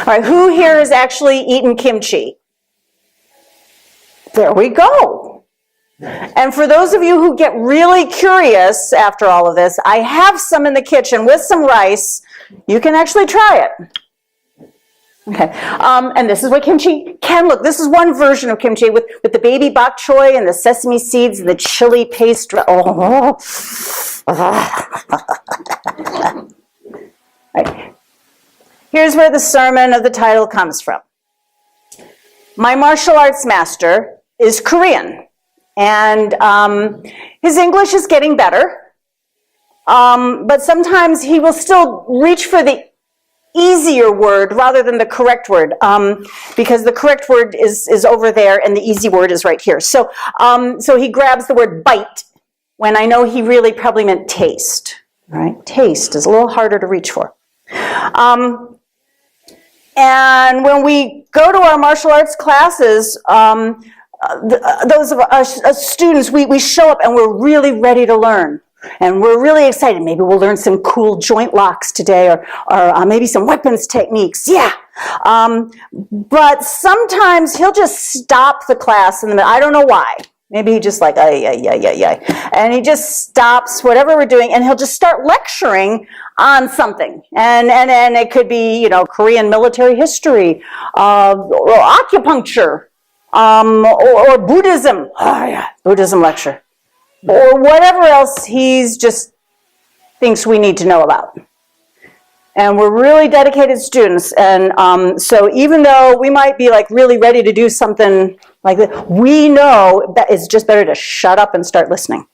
All right, who here has actually eaten kimchi? There we go. And for those of you who get really curious after all of this, I have some in the kitchen with some rice. You can actually try it. Okay, and this is what kimchi can look. This is one version of kimchi with the baby bok choy and the sesame seeds and the chili paste. Oh. Right. Here's where the sermon of the title comes from. My martial arts master is Korean, and his English is getting better, but sometimes he will still reach for the easier word rather than the correct word, because the correct word is over there and the easy word is right here. So he grabs the word bite when I know he really probably meant taste. Right? Taste is a little harder to reach for. And when we go to our martial arts classes, those of us students, we show up and we're really ready to learn. And we're really excited. Maybe we'll learn some cool joint locks today, or maybe some weapons techniques. Yeah. But sometimes he'll just stop the class in the middle. I don't know why. Maybe he just like, and he just stops whatever we're doing, and he'll just start lecturing on something. And it could be, Korean military history, or acupuncture, or Buddhism. Oh yeah, Buddhism lecture. Or whatever else he's just thinks we need to know about. And we're really dedicated students, and so even though we might be like really ready to do something like that, we know that it's just better to shut up and start listening.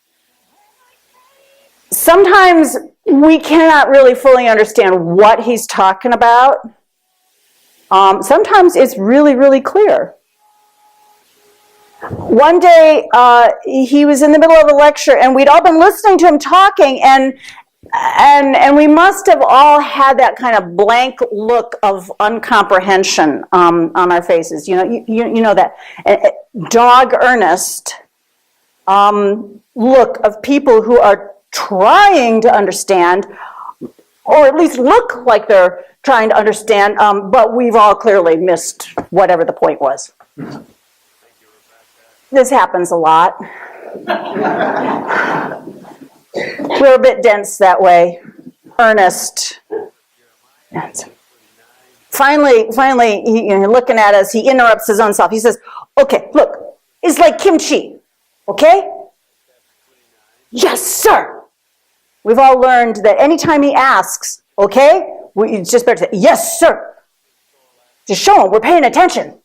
Sometimes we cannot really fully understand what he's talking about. Sometimes it's really, really clear. One day, he was in the middle of a lecture, and we'd all been listening to him talking, and we must have all had that kind of blank look of uncomprehension on our faces. You know that dog earnest look of people who are trying to understand, or at least look like they're trying to understand, but we've all clearly missed whatever the point was. This happens a lot. We're a bit dense that way, earnest. Finally, looking at us, he interrupts his own self. He says, okay, look, it's like kimchi, okay? Yes, sir. We've all learned that anytime he asks, okay, it's just better to say, yes, sir. Just show him we're paying attention.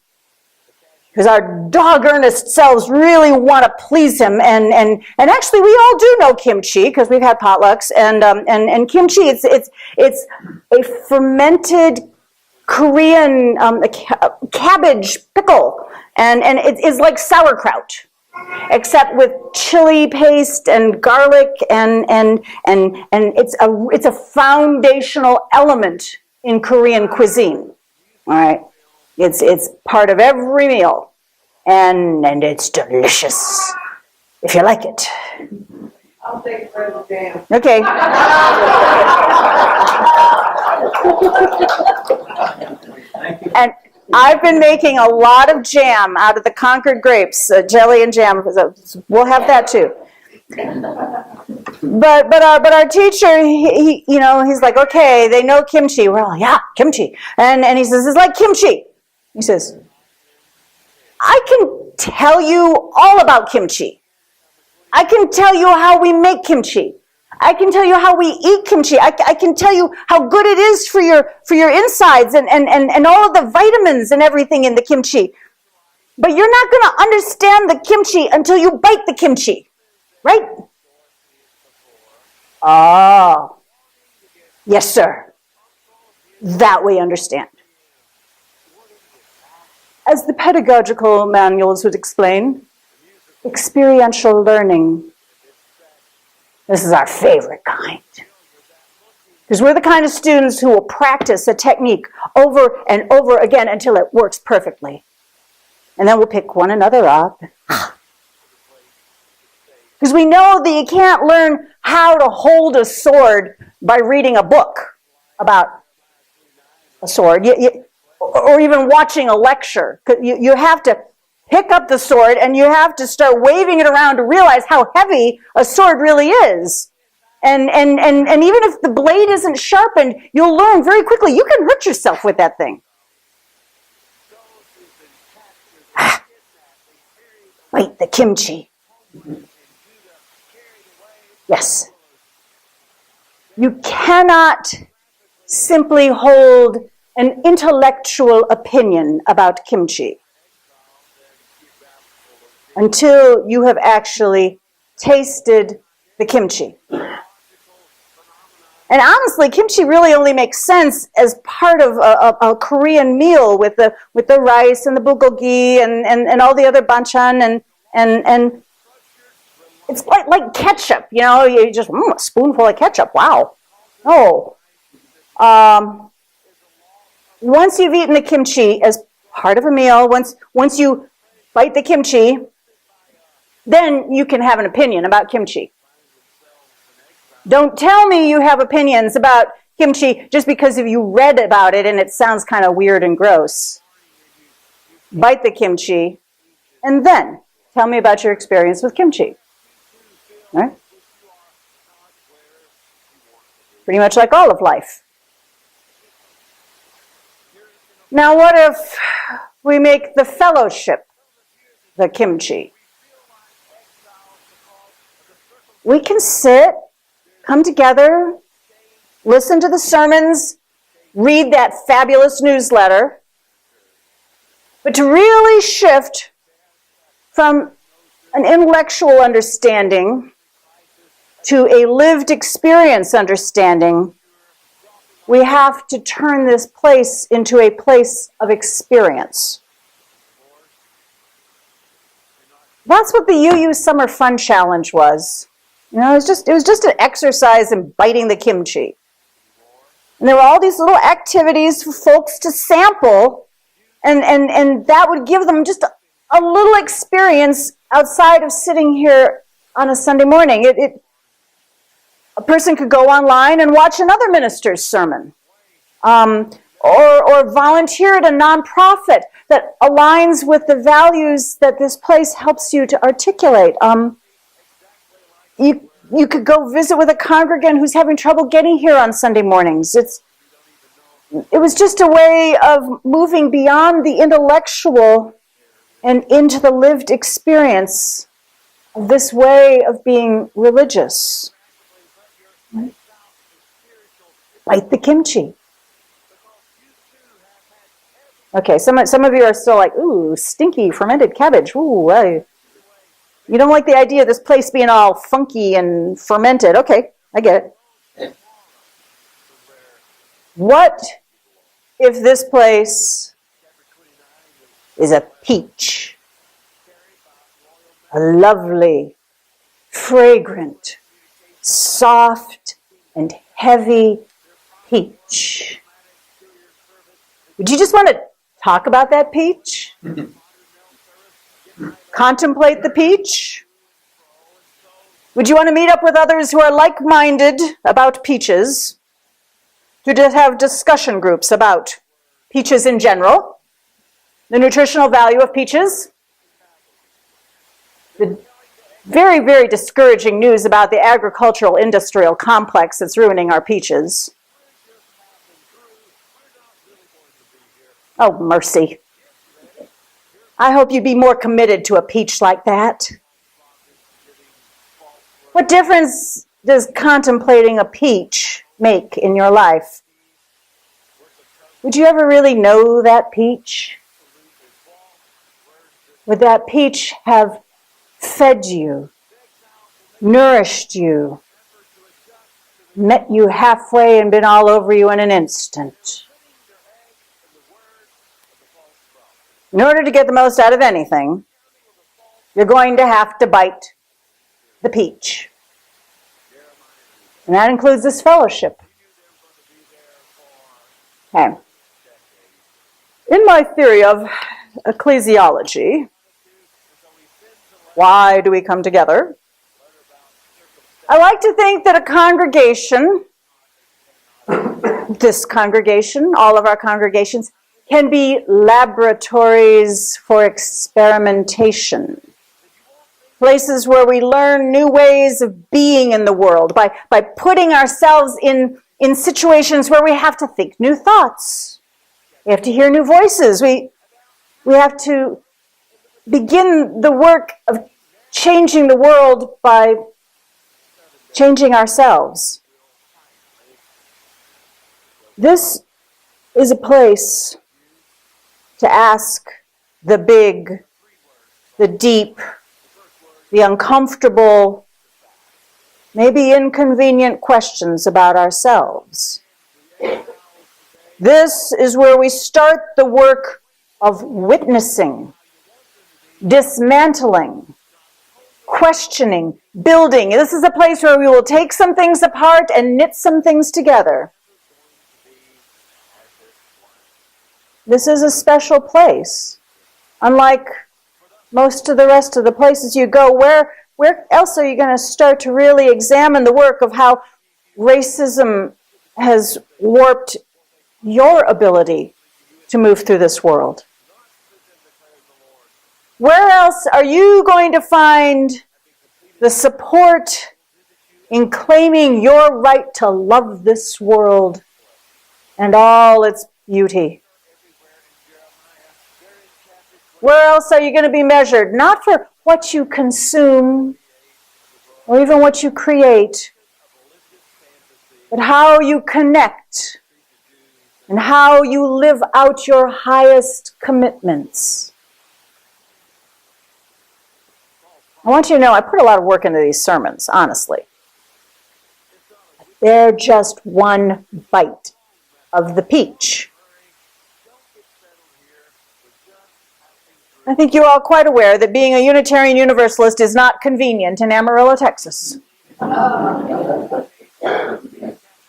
Because our dog earnest selves really want to please him, and actually we all do know kimchi because we've had potlucks, and kimchi it's a fermented Korean cabbage pickle, and it's like sauerkraut, except with chili paste and garlic, and it's a foundational element in Korean cuisine. All right. It's part of every meal, and it's delicious, if you like it. I'll take it for the jam. Okay. And I've been making a lot of jam out of the Concord grapes, jelly and jam. We'll have that too. But our teacher, he's like, okay, they know kimchi. We're all, yeah, kimchi. And he says, it's like kimchi. He says, I can tell you all about kimchi. I can tell you how we make kimchi. I can tell you how we eat kimchi. I can tell you how good it is for your insides and all of the vitamins and everything in the kimchi. But you're not going to understand the kimchi until you bite the kimchi. Right? Oh, yes, sir. That we understand. As the pedagogical manuals would explain, experiential learning. This is our favorite kind. Because we're the kind of students who will practice a technique over and over again until it works perfectly. And then we'll pick one another up. Because we know that you can't learn how to hold a sword by reading a book about a sword. or even watching a lecture. You have to pick up the sword and you have to start waving it around to realize how heavy a sword really is. And even if the blade isn't sharpened, you'll learn very quickly you can hurt yourself with that thing. Wait, the kimchi. Yes. You cannot simply hold an intellectual opinion about kimchi until you have actually tasted the kimchi. And honestly, kimchi really only makes sense as part of a Korean meal with the rice and the bulgogi and all the other banchan and it's like ketchup, you just a spoonful of ketchup. Wow. Oh. Once you've eaten the kimchi as part of a meal, once you bite the kimchi, then you can have an opinion about kimchi. Don't tell me you have opinions about kimchi just because you read about it and it sounds kind of weird and gross. Bite the kimchi, and then tell me about your experience with kimchi. All right? Pretty much like all of life. Now what if we make the fellowship the kimchi? We can sit, come together, listen to the sermons, read that fabulous newsletter, but to really shift from an intellectual understanding to a lived experience understanding, we have to turn this place into a place of experience. That's what the UU Summer Fun Challenge was. It was just an exercise in biting the kimchi. And there were all these little activities for folks to sample, and that would give them just a little experience outside of sitting here on a Sunday morning. A person could go online and watch another minister's sermon, or volunteer at a nonprofit that aligns with the values that this place helps you to articulate. You could go visit with a congregant who's having trouble getting here on Sunday mornings. It was just a way of moving beyond the intellectual and into the lived experience of this way of being religious. Bite the kimchi. Okay, some of you are still like, ooh, stinky fermented cabbage. Ooh, you don't like the idea of this place being all funky and fermented. Okay, I get it. What if this place is a peach? A lovely, fragrant, soft, and heavy peach. Would you just want to talk about that peach? Contemplate the peach? Would you want to meet up with others who are like-minded about peaches? To just have discussion groups about peaches in general, the nutritional value of peaches, the very, very discouraging news about the agricultural industrial complex that's ruining our peaches. Oh, mercy. I hope you'd be more committed to a peach like that. What difference does contemplating a peach make in your life? Would you ever really know that peach? Would that peach have fed you, nourished you, met you halfway and been all over you in an instant? In order to get the most out of anything, you're going to have to bite the peach. And that includes this fellowship. Okay. In my theory of ecclesiology, why do we come together? I like to think that a congregation, this congregation, all of our congregations, can be laboratories for experimentation. Places where we learn new ways of being in the world by putting ourselves in situations where we have to think new thoughts. We have to hear new voices. We have to begin the work of changing the world by changing ourselves. This is a place to ask the big, the deep, the uncomfortable, maybe inconvenient questions about ourselves. This is where we start the work of witnessing, dismantling, questioning, building. This is a place where we will take some things apart and knit some things together. This is a special place. Unlike most of the rest of the places you go, where else are you going to start to really examine the work of how racism has warped your ability to move through this world? Where else are you going to find the support in claiming your right to love this world and all its beauty? Where else are you going to be measured? Not for what you consume or even what you create, but how you connect and how you live out your highest commitments. I want you to know I put a lot of work into these sermons, honestly. They're just one bite of the peach. I think you're all quite aware that being a Unitarian Universalist is not convenient in Amarillo, Texas.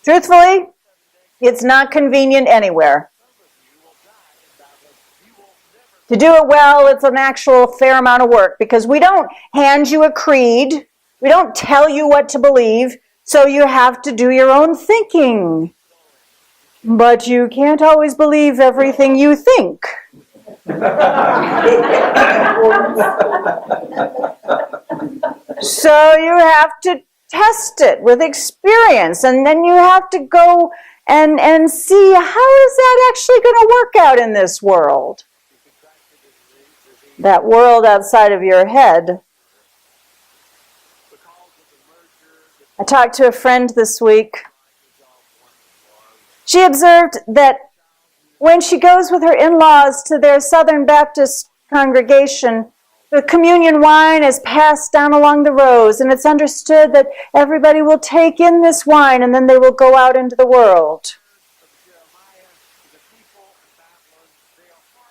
Truthfully, it's not convenient anywhere. To do it well, it's an actual fair amount of work because we don't hand you a creed. We don't tell you what to believe, so you have to do your own thinking. But you can't always believe everything you think. So you have to test it with experience, and then you have to go and see how is that actually going to work out in this world. That world outside of your head. I talked to a friend this week. She observed that when she goes with her in-laws to their Southern Baptist congregation, the communion wine is passed down along the rows, and it's understood that everybody will take in this wine and then they will go out into the world.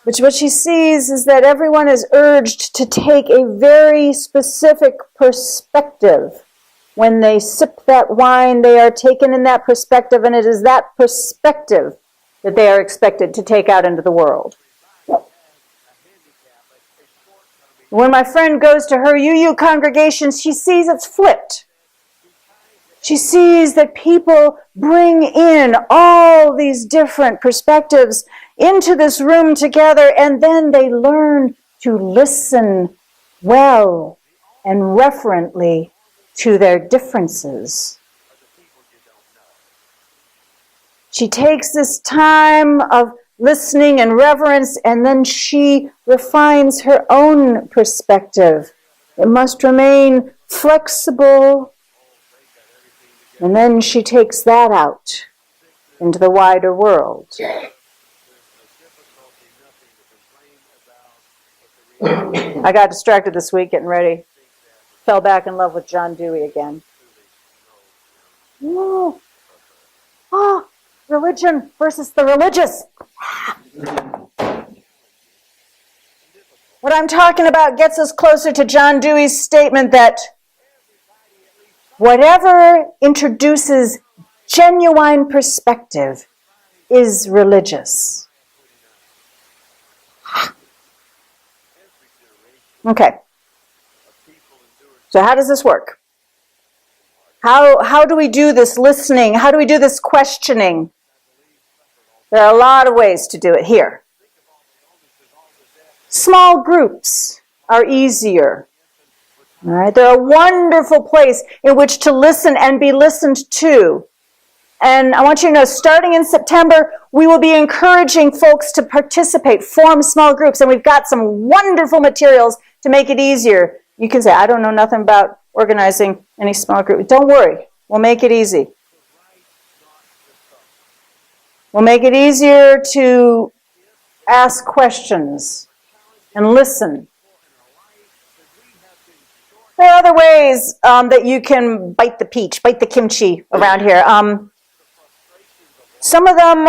But what she sees is that everyone is urged to take a very specific perspective. When they sip that wine, they are taken in that perspective, and it is that perspective that they are expected to take out into the world. When my friend goes to her UU congregation, she sees it's flipped. She sees that people bring in all these different perspectives into this room together, and then they learn to listen well and reverently to their differences. She takes this time of listening and reverence, and then she refines her own perspective. It must remain flexible, and then she takes that out into the wider world. I got distracted this week getting ready. Fell back in love with John Dewey again. Oh, religion versus the religious. What I'm talking about gets us closer to John Dewey's statement that whatever introduces genuine perspective is religious. Okay. So how does this work? How do we do this listening? How do we do this questioning? There are a lot of ways to do it here. Small groups are easier. All right? They're a wonderful place in which to listen and be listened to. And I want you to know, starting in September, we will be encouraging folks to participate, form small groups, and we've got some wonderful materials to make it easier. You can say, I don't know nothing about organizing any small group. Don't worry. We'll make it easy. We'll make it easier to ask questions and listen. There are other ways that you can bite the peach, bite the kimchi around here. Some of them,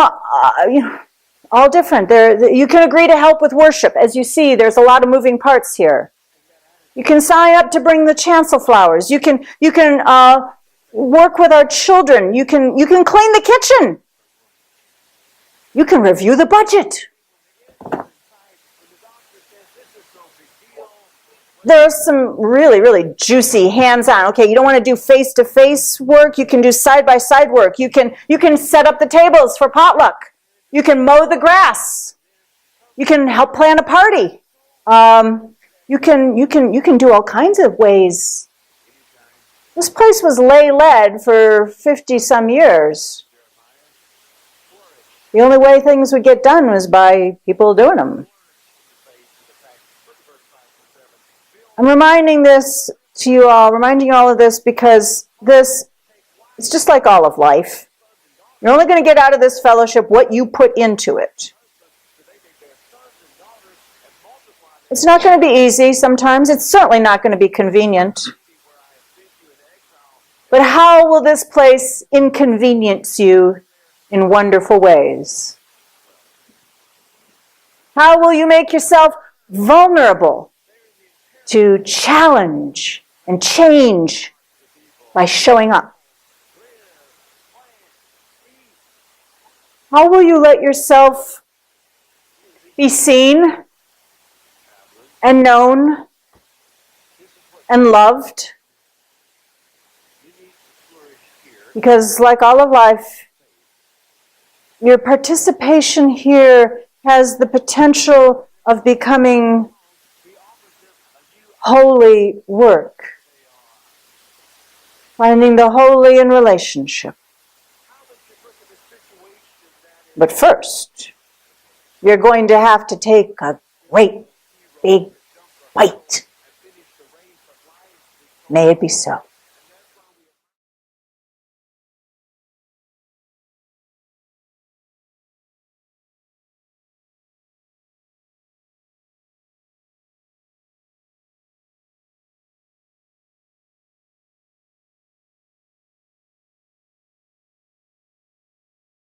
all different. You can agree to help with worship. As you see, there's a lot of moving parts here. You can sign up to bring the chancel flowers. You can work with our children. You can clean the kitchen. You can review the budget. There's some really, really juicy hands-on. Okay, you don't want to do face-to-face work. You can do side-by-side work. You can set up the tables for potluck. You can mow the grass. You can help plan a party. You can do all kinds of ways. This place was lay-led for 50-some years. The only way things would get done was by people doing them. I'm reminding you all of this because it's just like all of life. You're only going to get out of this fellowship what you put into it. It's not going to be easy sometimes. It's certainly not going to be convenient. But how will this place inconvenience you in wonderful ways? How will you make yourself vulnerable to challenge and change by showing up? How will you let yourself be seen and known and loved? Because like all of life, your participation here has the potential of becoming holy work. Finding the holy in relationship. But first, you're going to have to take a great big bite. May it be so.